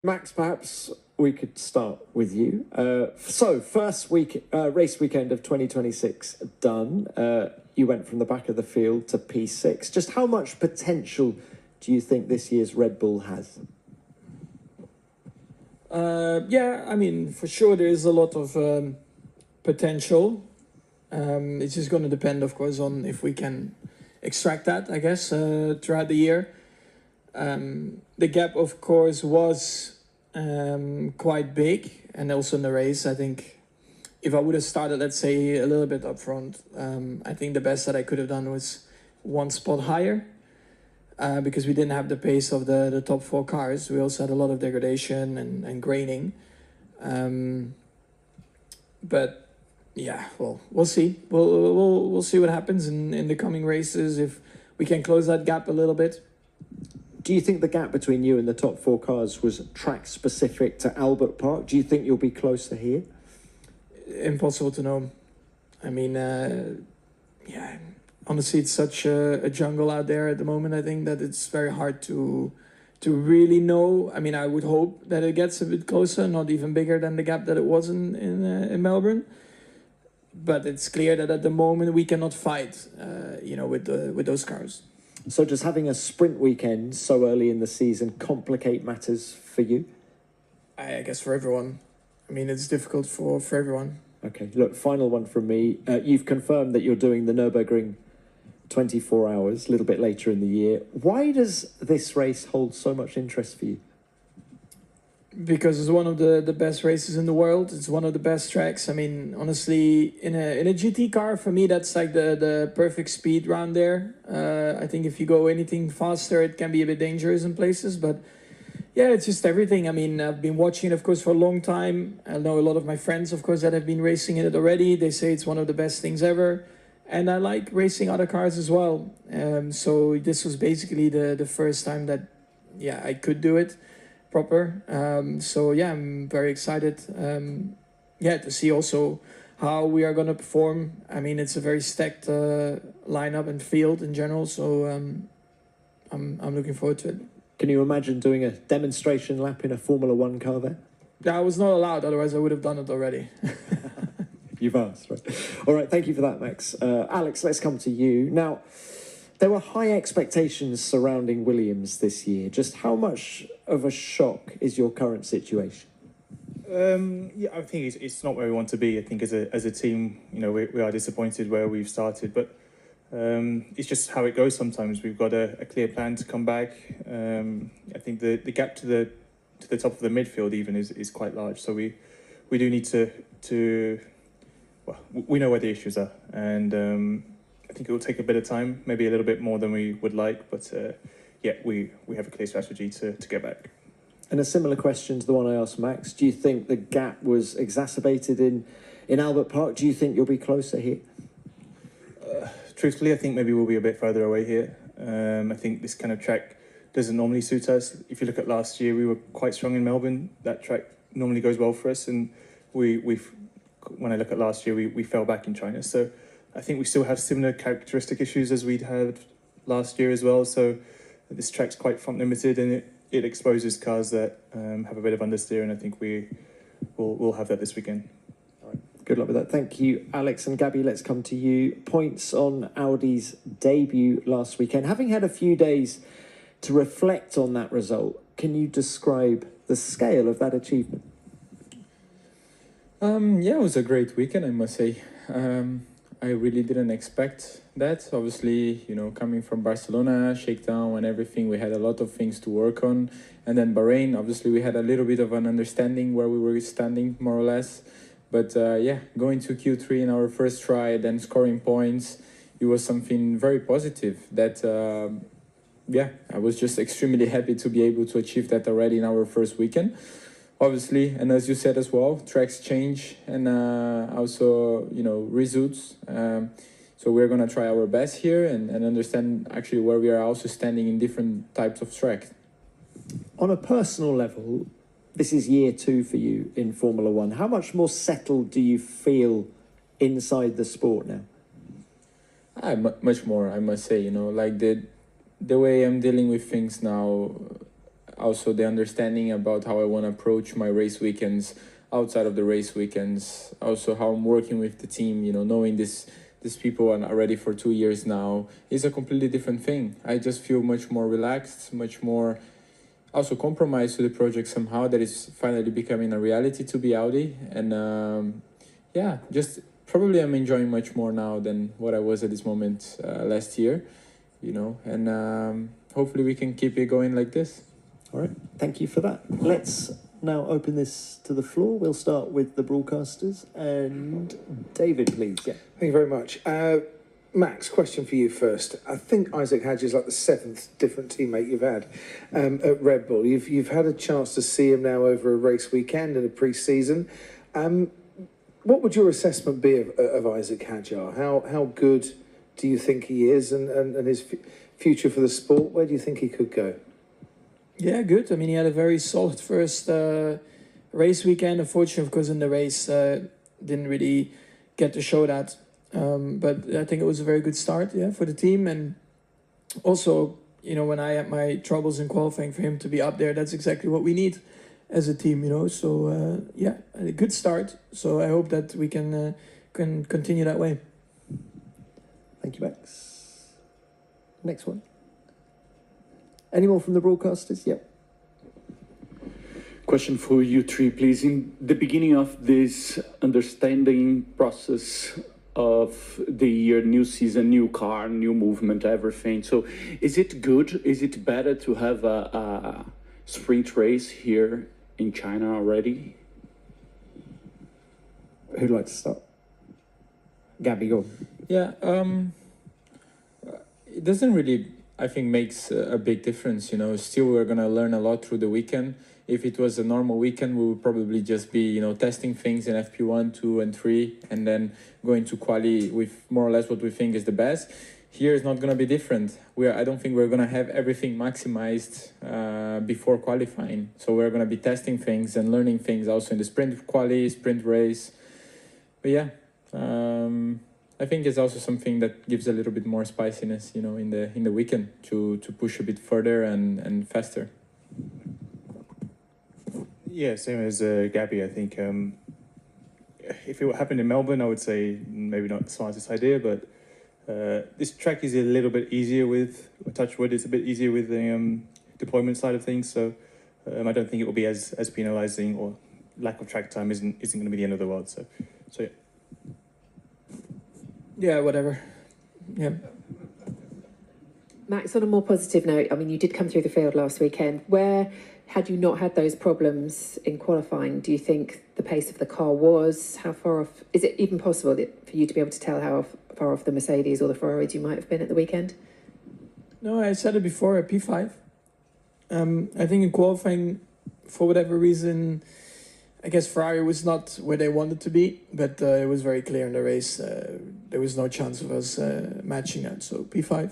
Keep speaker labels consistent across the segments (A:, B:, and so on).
A: Max, perhaps we could start with you. First week race weekend of 2026 done. You went from the back of the field to P6. Just how much potential do you think this year's Red Bull has?
B: Yeah, I mean, for sure there is a lot of potential. It's just going to depend, of course, on if we can extract that, I guess, throughout the year. The gap, of course, was quite big, and also in the race, I think if I would have started, let's say, a little bit up front, I think the best that I could have done was one spot higher, because we didn't have the pace of the top four cars. We also had a lot of degradation and graining. But yeah, well, we'll see. We'll see what happens in the coming races, if we can close that gap a little bit.
A: Do you think the gap between you and the top four cars was track specific to Albert Park? Do you think you'll be closer here?
B: Impossible to know. I mean, yeah, honestly, it's such a jungle out there at the moment. I think that it's very hard to really know. I mean, I would hope that it gets a bit closer, not even bigger than the gap that it was in Melbourne. But it's clear that at the moment we cannot fight, with those cars.
A: So does having a sprint weekend so early in the season complicate matters for you?
B: I guess for everyone. I mean, it's difficult for everyone.
A: Okay, look, final one from me. You've confirmed that you're doing the Nürburgring 24 hours, a little bit later in the year. Why does this race hold so much interest for you?
B: Because it's one of the best races in the world. It's one of the best tracks. I mean, honestly, in a GT car, for me, that's like the perfect speed round there. I think if you go anything faster, it can be a bit dangerous in places. But yeah, it's just everything. I mean, I've been watching it, of course, for a long time. I know a lot of my friends, of course, that have been racing in it already. They say it's one of the best things ever. And I like racing other cars as well. So this was basically the first time that, yeah, I could do it proper. So yeah, I'm very excited. To see also how we are going to perform. I mean, it's a very stacked lineup and field in general. So I'm looking forward to it.
A: Can you imagine doing a demonstration lap in a Formula One car there?
B: Yeah, I was not allowed. Otherwise, I would have done it already.
A: You've asked, right? All right, thank you for that, Max. Alex, let's come to you. Now, there were high expectations surrounding Williams this year. Just how much of a shock is your current situation?
C: Yeah, I think it's not where we want to be. I think as a team, we are disappointed where we've started, but it's just how it goes sometimes. We've got a clear plan to come back. I think the gap to the top of the midfield even is quite large. So we do need to we know where the issues are, and I think it will take a bit of time, maybe a little bit more than we would like, but we have a clear strategy to get back.
A: And a similar question to the one I asked Max. Do you think the gap was exacerbated in Albert Park? Do you think you'll be closer here?
C: Truthfully, I think maybe we'll be a bit further away here. I think this kind of track doesn't normally suit us. If you look at last year, we were quite strong in Melbourne. That track normally goes well for us, and when I look at last year, we fell back in China. So I think we still have similar characteristic issues as we'd had last year as well. So this track's quite front limited, and it exposes cars that have a bit of understeer, and I think we'll have that this weekend.
A: All right. Good luck with that. Thank you, Alex. And Gabby, let's come to you. Points on Audi's debut last weekend. Having had a few days to reflect on that result, can you describe the scale of that achievement?
D: Yeah, it was a great weekend, I must say. I really didn't expect that. Obviously, coming from Barcelona, shakedown and everything, we had a lot of things to work on. And then Bahrain, obviously, we had a little bit of an understanding where we were standing, more or less. But going to Q3 in our first try, then scoring points, it was something very positive that, I was just extremely happy to be able to achieve that already in our first weekend. Obviously, and as you said as well, tracks change and also, results. So we're going to try our best here and understand actually where we are also standing in different types of track.
A: On a personal level, this is year 2 for you in Formula One. How much more settled do you feel inside the sport now?
D: Much more, I must say, like the way I'm dealing with things now, also the understanding about how I want to approach my race weekends, outside of the race weekends, also how I'm working with the team, knowing these people are already for 2 years now is a completely different thing. I just feel much more relaxed, much more also compromised to the project somehow, that is finally becoming a reality to be Audi. And just probably I'm enjoying much more now than what I was at this moment last year, and hopefully we can keep it going like this.
A: All right, thank you for that. Let's now open this to the floor. We'll start with the broadcasters. And David, please. Yeah.
E: Thank you very much. Max, question for you first. I think Isaac Hadj is like the 7th different teammate you've had at Red Bull. You've had a chance to see him now over a race weekend and a pre-season. What would your assessment be of Isaac Hadj? How good do you think he is, and his future for the sport? Where do you think he could go?
B: Yeah, good. I mean, he had a very solid first race weekend. Unfortunately, of course, in the race, didn't really get to show that. But I think it was a very good start, for the team. And also, when I had my troubles in qualifying, for him to be up there, that's exactly what we need as a team, So, a good start. So I hope that we can continue that way.
A: Thank you, Max. Next one. Any more from the broadcasters? Yep.
F: Question for you three, please. In the beginning of this understanding process of the year, new season, new car, new movement, everything. So is it good? Is it better to have a sprint race here in China already?
A: Who'd like to start? Gabby, go.
D: Yeah, it doesn't really, I think, makes a big difference, Still, we're going to learn a lot through the weekend. If it was a normal weekend, we would probably just be, testing things in FP1, 2, and 3, and then going to quali with more or less what we think is the best. Here is not going to be different. I don't think we're going to have everything maximized before qualifying. So we're going to be testing things and learning things also in the sprint quali, sprint race. But yeah, I think it's also something that gives a little bit more spiciness, in the weekend to push a bit further and faster.
C: Yeah, same as Gabby. I think if it happened in Melbourne, I would say maybe not the smartest idea, but this track is a little bit easier with, touch wood, it's a bit easier with the deployment side of things. So I don't think it will be as penalising, or lack of track time isn't going to be the end of the world. So yeah.
B: Yeah, whatever. Yeah.
G: Max, on a more positive note, I mean, you did come through the field last weekend. Where, had you not had those problems in qualifying, do you think the pace of the car was? How far off? Is it even possible for you to be able to tell how far off the Mercedes or the Ferraris you might have been at the weekend?
B: No, I said it before at P5. I think in qualifying, for whatever reason, I guess Ferrari was not where they wanted to be, but it was very clear in the race. There was no chance of us matching that, so P5.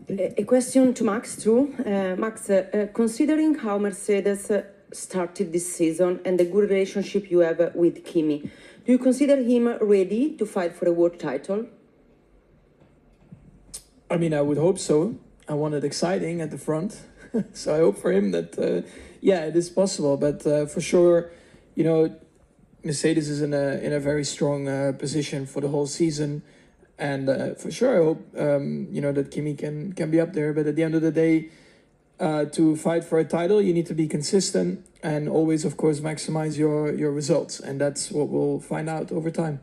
H: A question to Max too. Max, considering how Mercedes started this season and the good relationship you have with Kimi, do you consider him ready to fight for a world title?
B: I mean, I would hope so. I want it exciting at the front. So I hope for him that, it is possible. But for sure, Mercedes is in a very strong position for the whole season. And for sure, I hope, that Kimi can be up there. But at the end of the day, to fight for a title, you need to be consistent and always, of course, maximize your results. And that's what we'll find out over time.